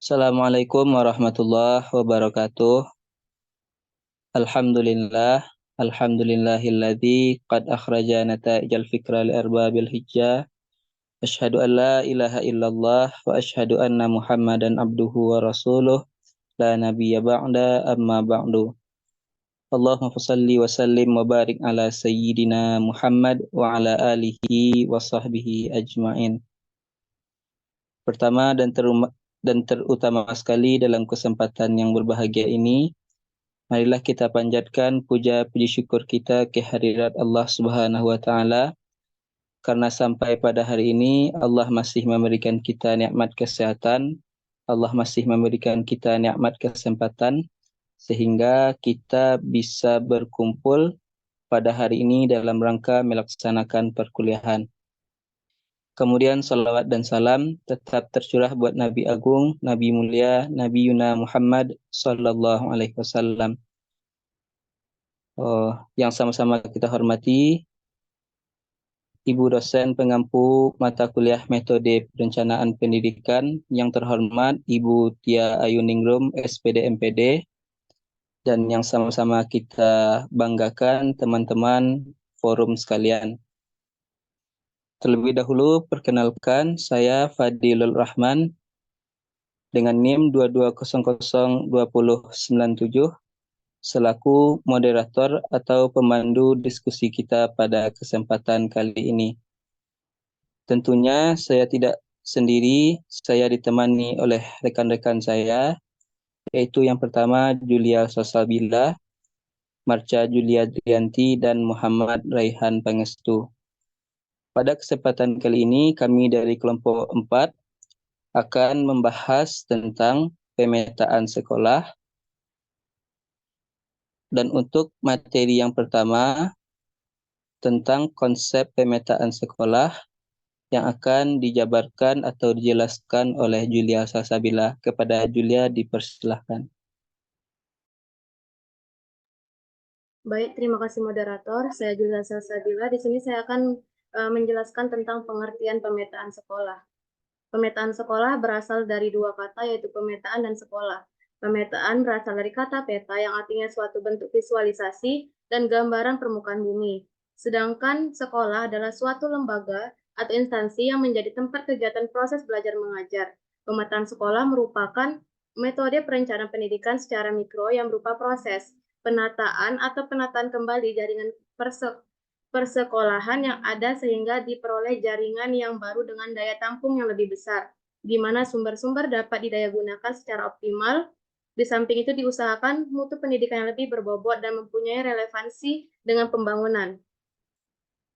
Assalamualaikum warahmatullahi wabarakatuh. Alhamdulillah. Alhamdulillahilladzi qad akhraja nata'ijal fikra li arbabil hijjah. Asyhadu an la ilaha illallah wa asyhadu anna Muhammadan abduhu wa rasuluh. La nabiyya ba'da amma ba'du. Allahumma salli wa sallim wa barik ala sayyidina Muhammad wa ala alihi wa sahbihi ajmain. Pertama dan terutama sekali dalam kesempatan yang berbahagia ini, marilah kita panjatkan puja puji syukur kita kehadirat Allah Subhanahu wa taala karena sampai pada hari ini Allah masih memberikan kita nikmat kesehatan, Allah masih memberikan kita nikmat kesempatan sehingga kita bisa berkumpul pada hari ini dalam rangka melaksanakan perkuliahan. Kemudian salawat dan salam tetap tercurah buat Nabi Agung, Nabi Mulia, Nabi Yuna Muhammad Sallallahu Alaihi Wasallam. Yang sama-sama kita hormati Ibu dosen pengampu mata kuliah metode perencanaan pendidikan yang terhormat Ibu Tia Ayuningrum SPD MPD, dan yang sama-sama kita banggakan teman-teman forum sekalian. Terlebih dahulu perkenalkan, saya Fadilul Rahman dengan NIM 22002097 selaku moderator atau pemandu diskusi kita pada kesempatan kali ini. Tentunya saya tidak sendiri, saya ditemani oleh rekan-rekan saya, yaitu yang pertama Julia Salsabila, Marca Julia Drianti, dan Muhammad Raihan Pangestu. Pada kesempatan kali ini kami dari kelompok 4 akan membahas tentang pemetaan sekolah. Dan untuk materi yang pertama tentang konsep pemetaan sekolah yang akan dijabarkan atau dijelaskan oleh Julia Salsabila. Kepada Julia dipersilahkan. Baik, terima kasih moderator. Saya Julia Salsabila. Di sini saya akan menjelaskan tentang pengertian pemetaan sekolah. Pemetaan sekolah berasal dari dua kata, yaitu pemetaan dan sekolah. Pemetaan berasal dari kata peta yang artinya suatu bentuk visualisasi dan gambaran permukaan bumi. Sedangkan sekolah adalah suatu lembaga atau instansi yang menjadi tempat kegiatan proses belajar mengajar. Pemetaan sekolah merupakan metode perencanaan pendidikan secara mikro yang berupa proses penataan atau penataan kembali jaringan persekolahan yang ada sehingga diperoleh jaringan yang baru dengan daya tampung yang lebih besar, di mana sumber-sumber dapat didayagunakan secara optimal. Di samping itu diusahakan mutu pendidikan yang lebih berbobot dan mempunyai relevansi dengan pembangunan.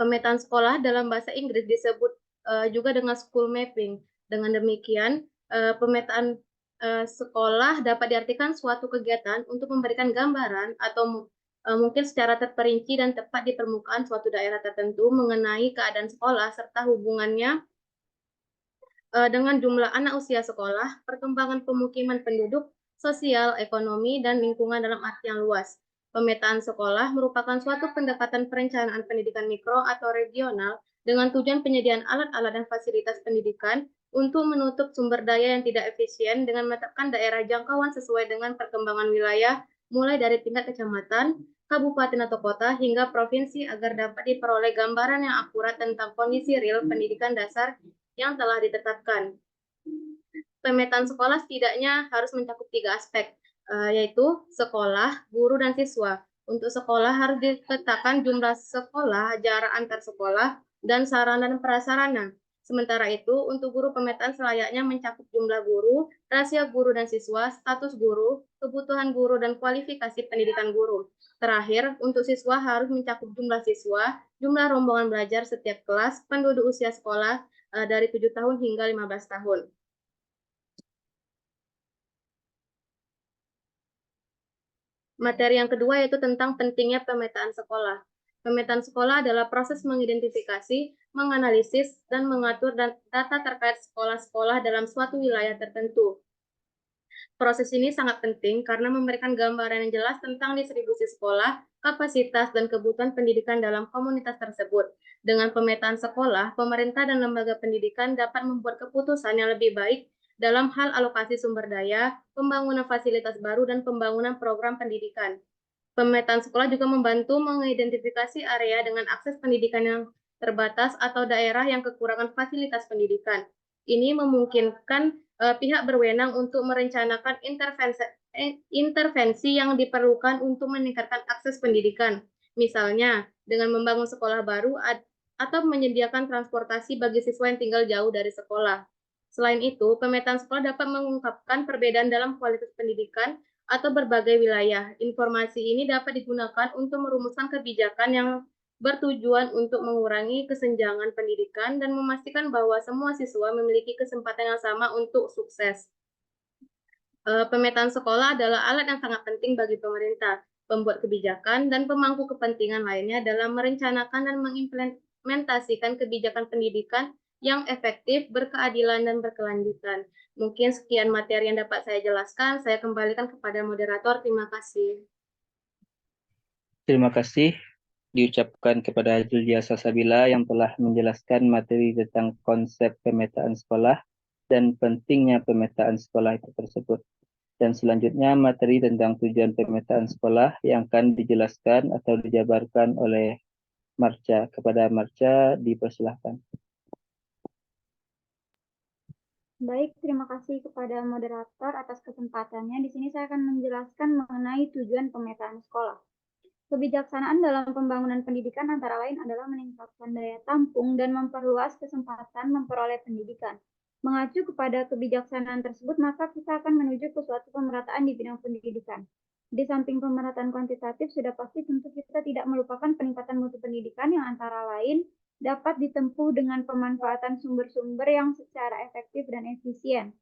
Pemetaan sekolah dalam bahasa Inggris disebut juga dengan school mapping. Dengan demikian, pemetaan sekolah dapat diartikan suatu kegiatan untuk memberikan gambaran atau mungkin secara terperinci dan tepat di permukaan suatu daerah tertentu mengenai keadaan sekolah serta hubungannya dengan jumlah anak usia sekolah, perkembangan pemukiman penduduk, sosial, ekonomi, dan lingkungan dalam arti yang luas. Pemetaan sekolah merupakan suatu pendekatan perencanaan pendidikan mikro atau regional dengan tujuan penyediaan alat-alat dan fasilitas pendidikan untuk menutup sumber daya yang tidak efisien dengan menetapkan daerah jangkauan sesuai dengan perkembangan wilayah, mulai dari tingkat kecamatan, kabupaten atau kota, hingga provinsi agar dapat diperoleh gambaran yang akurat tentang kondisi real pendidikan dasar yang telah ditetapkan. Pemetaan sekolah setidaknya harus mencakup 3 aspek, yaitu sekolah, guru, dan siswa. Untuk sekolah harus ditetapkan jumlah sekolah, jarak antar sekolah, dan sarana dan prasarana. Sementara itu, untuk guru pemetaan selayaknya mencakup jumlah guru, rasio guru dan siswa, status guru, kebutuhan guru, dan kualifikasi pendidikan guru. Terakhir, untuk siswa harus mencakup jumlah siswa, jumlah rombongan belajar setiap kelas, penduduk usia sekolah dari 7 tahun hingga 15 tahun. Materi yang kedua yaitu tentang pentingnya pemetaan sekolah. Pemetaan sekolah adalah proses mengidentifikasi, menganalisis, dan mengatur data terkait sekolah-sekolah dalam suatu wilayah tertentu. Proses ini sangat penting karena memberikan gambaran yang jelas tentang distribusi sekolah, kapasitas, dan kebutuhan pendidikan dalam komunitas tersebut. Dengan pemetaan sekolah, pemerintah dan lembaga pendidikan dapat membuat keputusan yang lebih baik dalam hal alokasi sumber daya, pembangunan fasilitas baru, dan pembangunan program pendidikan. Pemetaan sekolah juga membantu mengidentifikasi area dengan akses pendidikan yang terbatas atau daerah yang kekurangan fasilitas pendidikan. Ini memungkinkan pihak berwenang untuk merencanakan intervensi yang diperlukan untuk meningkatkan akses pendidikan. Misalnya, dengan membangun sekolah baru atau menyediakan transportasi bagi siswa yang tinggal jauh dari sekolah. Selain itu, pemetaan sekolah dapat mengungkapkan perbedaan dalam kualitas pendidikan atau berbagai wilayah. Informasi ini dapat digunakan untuk merumuskan kebijakan yang bertujuan untuk mengurangi kesenjangan pendidikan dan memastikan bahwa semua siswa memiliki kesempatan yang sama untuk sukses. Pemetaan sekolah adalah alat yang sangat penting bagi pemerintah, pembuat kebijakan, dan pemangku kepentingan lainnya dalam merencanakan dan mengimplementasikan kebijakan pendidikan yang efektif, berkeadilan, dan berkelanjutan. Mungkin sekian materi yang dapat saya jelaskan. Saya kembalikan kepada moderator. Terima kasih. Terima kasih diucapkan kepada Julia Sasabila yang telah menjelaskan materi tentang konsep pemetaan sekolah dan pentingnya pemetaan sekolah itu tersebut. Dan selanjutnya materi tentang tujuan pemetaan sekolah yang akan dijelaskan atau dijabarkan oleh Marca. Kepada Marca dipersilahkan. Baik, terima kasih kepada moderator atas kesempatannya. Di sini saya akan menjelaskan mengenai tujuan pemetaan sekolah. Kebijaksanaan dalam pembangunan pendidikan antara lain adalah meningkatkan daya tampung dan memperluas kesempatan memperoleh pendidikan. Mengacu kepada kebijaksanaan tersebut, maka kita akan menuju ke suatu pemerataan di bidang pendidikan. Di samping pemerataan kuantitatif, sudah pasti tentu kita tidak melupakan peningkatan mutu pendidikan yang antara lain dapat ditempuh dengan pemanfaatan sumber-sumber yang secara efektif dan efisien.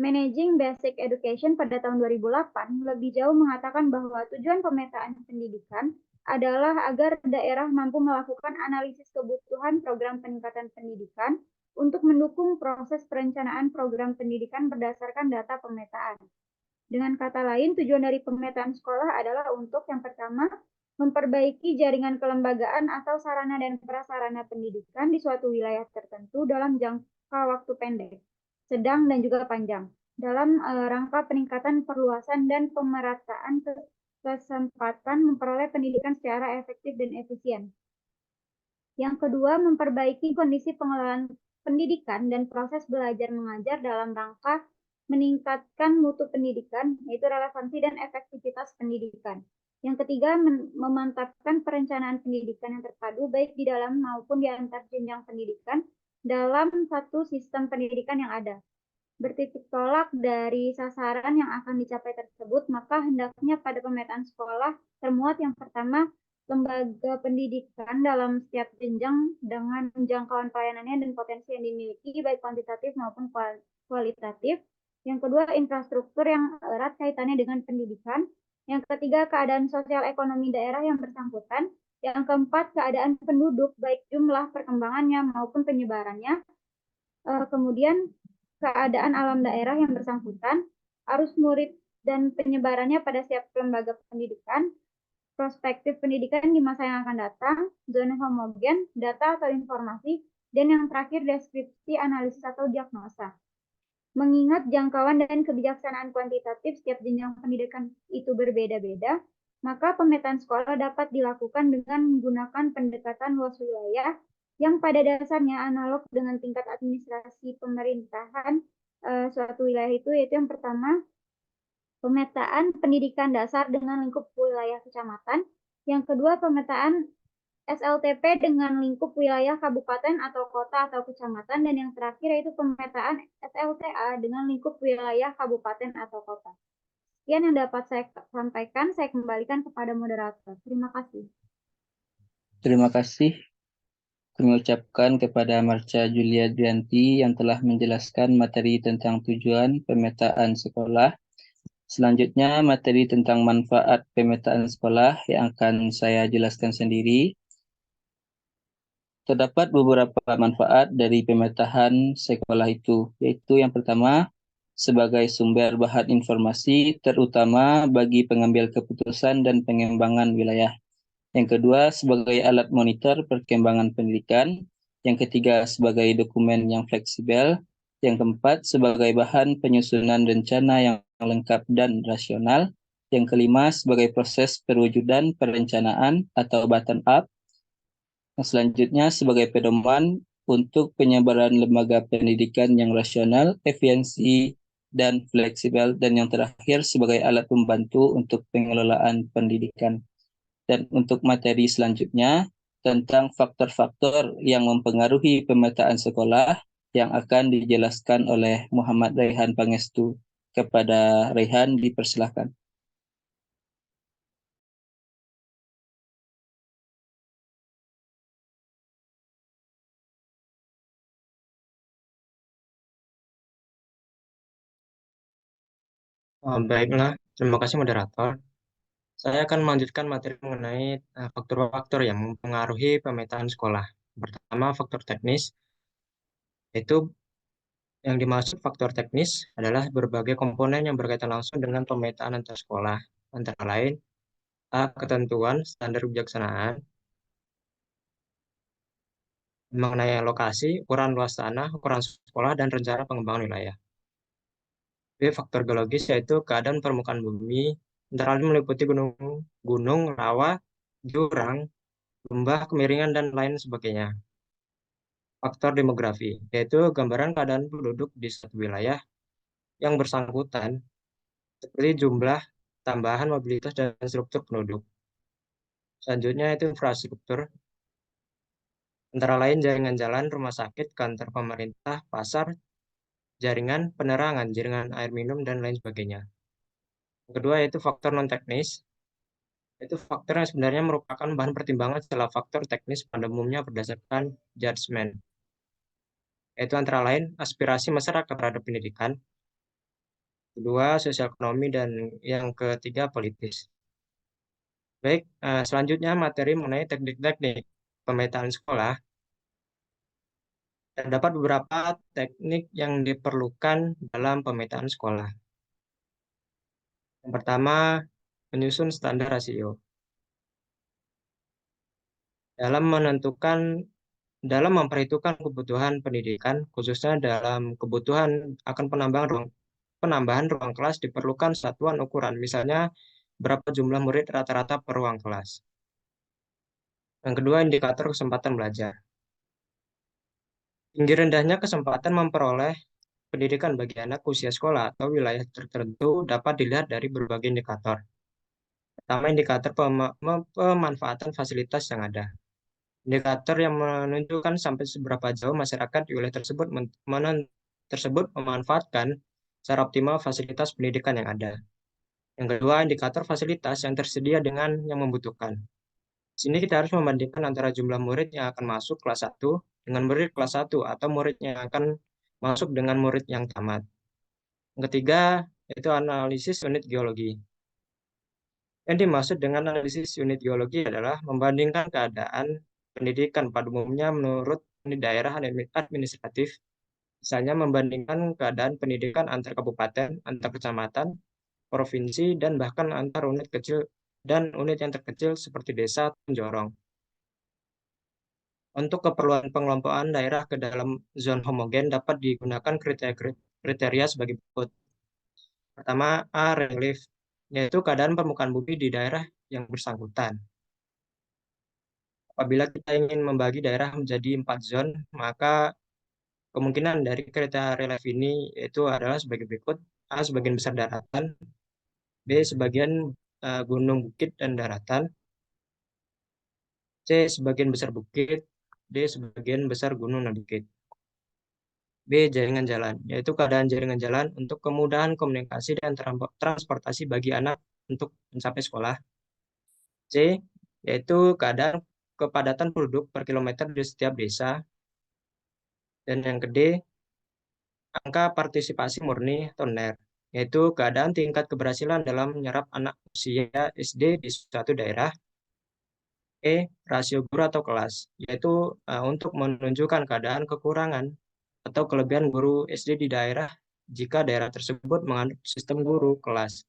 Managing Basic Education pada tahun 2008 lebih jauh mengatakan bahwa tujuan pemetaan pendidikan adalah agar daerah mampu melakukan analisis kebutuhan program peningkatan pendidikan untuk mendukung proses perencanaan program pendidikan berdasarkan data pemetaan. Dengan kata lain, tujuan dari pemetaan sekolah adalah untuk yang pertama, memperbaiki jaringan kelembagaan atau sarana dan prasarana pendidikan di suatu wilayah tertentu dalam jangka waktu pendek, sedang, dan juga panjang, dalam rangka peningkatan perluasan dan pemerataan kesempatan memperoleh pendidikan secara efektif dan efisien. Yang kedua, memperbaiki kondisi pengelolaan pendidikan dan proses belajar mengajar dalam rangka meningkatkan mutu pendidikan, yaitu relevansi dan efektivitas pendidikan. Yang ketiga, memantapkan perencanaan pendidikan yang terpadu baik di dalam maupun di antar jenjang pendidikan dalam satu sistem pendidikan yang ada. Bertitik tolak dari sasaran yang akan dicapai tersebut, maka hendaknya pada pemetaan sekolah termuat yang pertama, lembaga pendidikan dalam setiap jenjang dengan jangkauan pelayanannya dan potensi yang dimiliki baik kuantitatif maupun kualitatif. Yang kedua, infrastruktur yang erat kaitannya dengan pendidikan. Yang ketiga, keadaan sosial ekonomi daerah yang bersangkutan. Yang keempat, keadaan penduduk, baik jumlah perkembangannya maupun penyebarannya. Kemudian, keadaan alam daerah yang bersangkutan, arus murid dan penyebarannya pada setiap lembaga pendidikan, perspektif pendidikan di masa yang akan datang, zona homogen, data atau informasi, dan yang terakhir, deskripsi, analisis, atau diagnosa. Mengingat jangkauan dan kebijaksanaan kuantitatif setiap jenjang pendidikan itu berbeda-beda, maka pemetaan sekolah dapat dilakukan dengan menggunakan pendekatan luas wilayah yang pada dasarnya analog dengan tingkat administrasi pemerintahan suatu wilayah itu, yaitu yang pertama, pemetaan pendidikan dasar dengan lingkup wilayah kecamatan, yang kedua, pemetaan SLTP dengan lingkup wilayah kabupaten atau kota atau kecamatan, dan yang terakhir yaitu pemetaan SLTA dengan lingkup wilayah kabupaten atau kota. Sekian yang dapat saya sampaikan, saya kembalikan kepada moderator. Terima kasih. Terima kasih. Kami ucapkan kepada Marca Julia Drianti yang telah menjelaskan materi tentang tujuan pemetaan sekolah. Selanjutnya materi tentang manfaat pemetaan sekolah yang akan saya jelaskan sendiri. Terdapat beberapa manfaat dari pemetaan sekolah itu, yaitu yang pertama, sebagai sumber bahan informasi terutama bagi pengambil keputusan dan pengembangan wilayah. Yang kedua, sebagai alat monitor perkembangan pendidikan. Yang ketiga, sebagai dokumen yang fleksibel. Yang keempat, sebagai bahan penyusunan rencana yang lengkap dan rasional. Yang kelima, sebagai proses perwujudan perencanaan atau bottom up. Yang selanjutnya, sebagai pedoman untuk penyebaran lembaga pendidikan yang rasional, efisiensi, dan fleksibel. Dan yang terakhir, sebagai alat pembantu untuk pengelolaan pendidikan. Dan untuk materi selanjutnya, tentang faktor-faktor yang mempengaruhi pemetaan sekolah yang akan dijelaskan oleh Muhammad Raihan Pangestu. Kepada Raihan dipersilakan. Baiklah, terima kasih moderator. Saya akan melanjutkan materi mengenai faktor-faktor yang mempengaruhi pemetaan sekolah. Pertama, faktor teknis, yaitu yang dimaksud faktor teknis adalah berbagai komponen yang berkaitan langsung dengan pemetaan antar sekolah, antara lain A. Ketentuan standar kebijaksanaan mengenai lokasi, ukuran luas tanah, ukuran sekolah, dan rencana pengembangan wilayah. B. Faktor geologis, yaitu keadaan permukaan bumi, antara lain meliputi gunung, rawa, jurang, lembah, kemiringan, dan lain sebagainya. Faktor demografi, yaitu gambaran keadaan penduduk di suatu wilayah yang bersangkutan, seperti jumlah, tambahan mobilitas, dan struktur penduduk. Selanjutnya itu infrastruktur, antara lain jaringan jalan, rumah sakit, kantor pemerintah, pasar, jaringan penerangan, jaringan air minum, dan lain sebagainya. Yang kedua yaitu faktor non-teknis, itu faktor yang sebenarnya merupakan bahan pertimbangan setelah faktor teknis pada umumnya berdasarkan judgement, yaitu antara lain aspirasi masyarakat terhadap pendidikan, kedua sosial ekonomi, dan yang ketiga politis. Baik, selanjutnya materi mengenai teknik-teknik pemetaan sekolah. Terdapat beberapa teknik yang diperlukan dalam pemetaan sekolah. Yang pertama, menyusun standar rasio. Dalam memperhitungkan kebutuhan pendidikan, khususnya dalam kebutuhan akan penambahan ruang kelas diperlukan satuan ukuran, misalnya berapa jumlah murid rata-rata per ruang kelas. Yang kedua, indikator kesempatan belajar. Tinggi rendahnya kesempatan memperoleh pendidikan bagi anak usia sekolah atau wilayah tertentu dapat dilihat dari berbagai indikator. Pertama, indikator pemanfaatan fasilitas yang ada. Indikator yang menunjukkan sampai seberapa jauh masyarakat di wilayah tersebut memanfaatkan secara optimal fasilitas pendidikan yang ada. Yang kedua, indikator fasilitas yang tersedia dengan yang membutuhkan. Di sini kita harus membandingkan antara jumlah murid yang akan masuk kelas 1 dengan murid kelas 1 atau murid yang akan masuk dengan murid yang tamat. Yang ketiga, yaitu analisis unit geologi. Yang dimaksud dengan analisis unit geologi adalah membandingkan keadaan pendidikan pada umumnya menurut unit daerah administratif, misalnya membandingkan keadaan pendidikan antar kabupaten, antar kecamatan, provinsi, dan bahkan antar unit kecil dan unit yang terkecil seperti desa atau jorong. Untuk keperluan pengelompokan daerah ke dalam zona homogen dapat digunakan kriteria sebagai berikut. Pertama, A. Relief, yaitu keadaan permukaan bumi di daerah yang bersangkutan. Apabila kita ingin membagi daerah menjadi 4 zona, maka kemungkinan dari kriteria relief ini itu adalah sebagai berikut. A. Sebagian besar daratan. B. Sebagian gunung, bukit, dan daratan. C. Sebagian besar bukit. D. Sebagian besar gunung dan bukit. B. Jaringan jalan, yaitu keadaan jaringan jalan untuk kemudahan komunikasi dan transportasi bagi anak untuk mencapai sekolah. C. Yaitu keadaan kepadatan penduduk per kilometer di setiap desa. Dan yang D. Angka partisipasi murni atau NER, yaitu keadaan tingkat keberhasilan dalam menyerap anak usia SD di suatu daerah. E. Rasio guru atau kelas, yaitu untuk menunjukkan keadaan kekurangan atau kelebihan guru SD di daerah jika daerah tersebut menganut sistem guru kelas.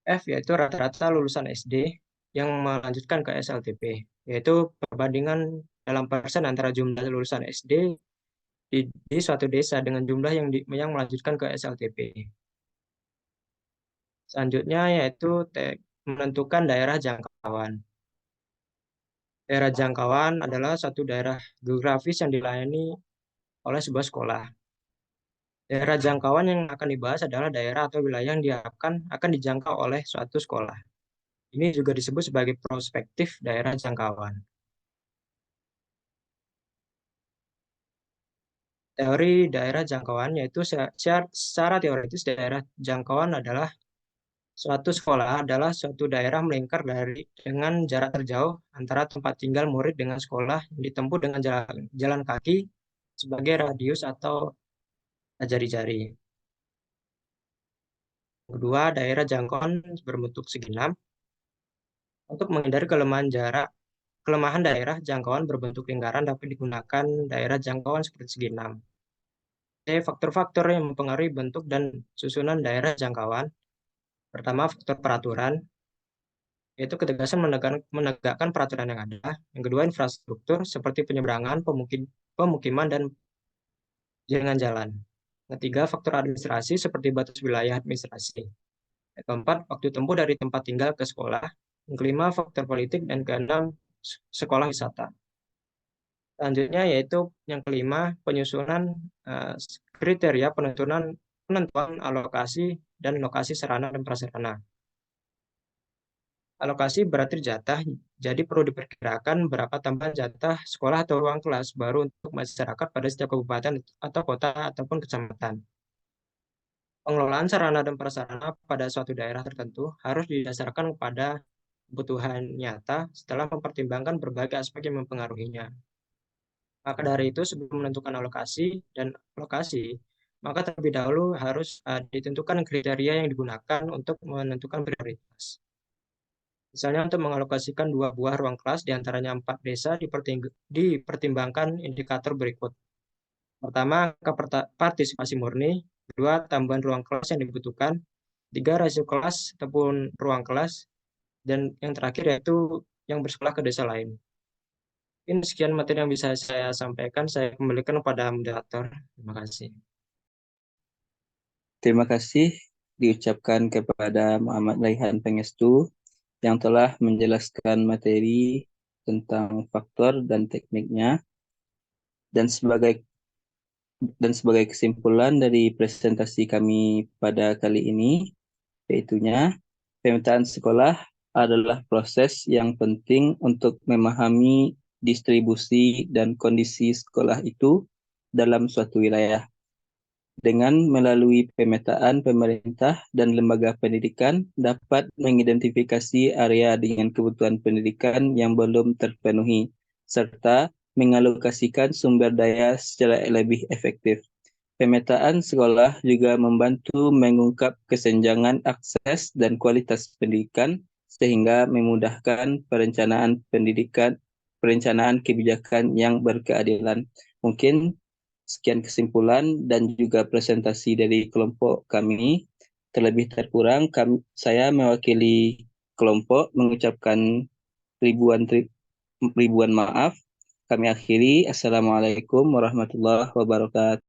F yaitu rata-rata lulusan SD yang melanjutkan ke SLTP, yaitu perbandingan dalam persen antara jumlah lulusan SD di suatu desa dengan jumlah yang melanjutkan ke SLTP. Selanjutnya yaitu menentukan daerah jangkauan. Daerah jangkauan adalah suatu daerah geografis yang dilayani oleh sebuah sekolah. Daerah jangkauan yang akan dibahas adalah daerah atau wilayah yang diharapkan akan dijangkau oleh suatu sekolah. Ini juga disebut sebagai prospektif daerah jangkauan. Teori daerah jangkauan yaitu secara teoritis daerah jangkauan adalah suatu sekolah adalah suatu daerah melingkar dengan jarak terjauh antara tempat tinggal murid dengan sekolah yang ditempuh dengan jalan kaki sebagai radius atau jari-jari. Kedua, daerah jangkauan berbentuk segi enam. Untuk menghindari kelemahan daerah jangkauan berbentuk lingkaran dapat digunakan daerah jangkauan seperti segi enam. Faktor-faktor yang mempengaruhi bentuk dan susunan daerah jangkauan. Pertama, faktor peraturan, yaitu ketegasan menegakkan peraturan yang ada. Yang kedua, infrastruktur seperti penyeberangan, pemukiman, dan jaringan jalan. Ketiga, faktor administrasi seperti batas wilayah administrasi. Yang keempat, waktu tempuh dari tempat tinggal ke sekolah. Yang kelima, faktor politik. Dan keenam, sekolah wisata. Selanjutnya yaitu yang kelima, penyusunan kriteria penentuan alokasi dan lokasi sarana dan prasarana. Alokasi berarti jatah, jadi perlu diperkirakan berapa tambahan jatah sekolah atau ruang kelas baru untuk masyarakat pada setiap kabupaten atau kota ataupun kecamatan. Pengelolaan sarana dan prasarana pada suatu daerah tertentu harus didasarkan pada kebutuhan nyata setelah mempertimbangkan berbagai aspek yang mempengaruhinya. Maka dari itu, sebelum menentukan alokasi dan lokasi, maka terlebih dahulu harus ditentukan kriteria yang digunakan untuk menentukan prioritas. Misalnya untuk mengalokasikan 2 buah ruang kelas di antaranya 4 desa dipertimbangkan indikator berikut. Pertama, angka partisipasi murni. Kedua, tambahan ruang kelas yang dibutuhkan. 3, rasio kelas ataupun ruang kelas. Dan yang terakhir yaitu yang bersekolah ke desa lain. Mungkin sekian materi yang bisa saya sampaikan. Saya kembalikan kepada moderator. Terima kasih. Terima kasih diucapkan kepada Muhammad Raihan Pangestu yang telah menjelaskan materi tentang faktor dan tekniknya. Dan sebagai kesimpulan dari presentasi kami pada kali ini, yaitunya pemetaan sekolah adalah proses yang penting untuk memahami distribusi dan kondisi sekolah itu dalam suatu wilayah. Dengan melalui pemetaan, pemerintah dan lembaga pendidikan dapat mengidentifikasi area dengan kebutuhan pendidikan yang belum terpenuhi, serta mengalokasikan sumber daya secara lebih efektif. Pemetaan sekolah juga membantu mengungkap kesenjangan akses dan kualitas pendidikan sehingga memudahkan perencanaan kebijakan yang berkeadilan. Mungkin sekian kesimpulan dan juga presentasi dari kelompok kami. Terlebih terkurang, saya mewakili kelompok mengucapkan ribuan maaf. Kami akhiri. Assalamualaikum warahmatullahi wabarakatuh.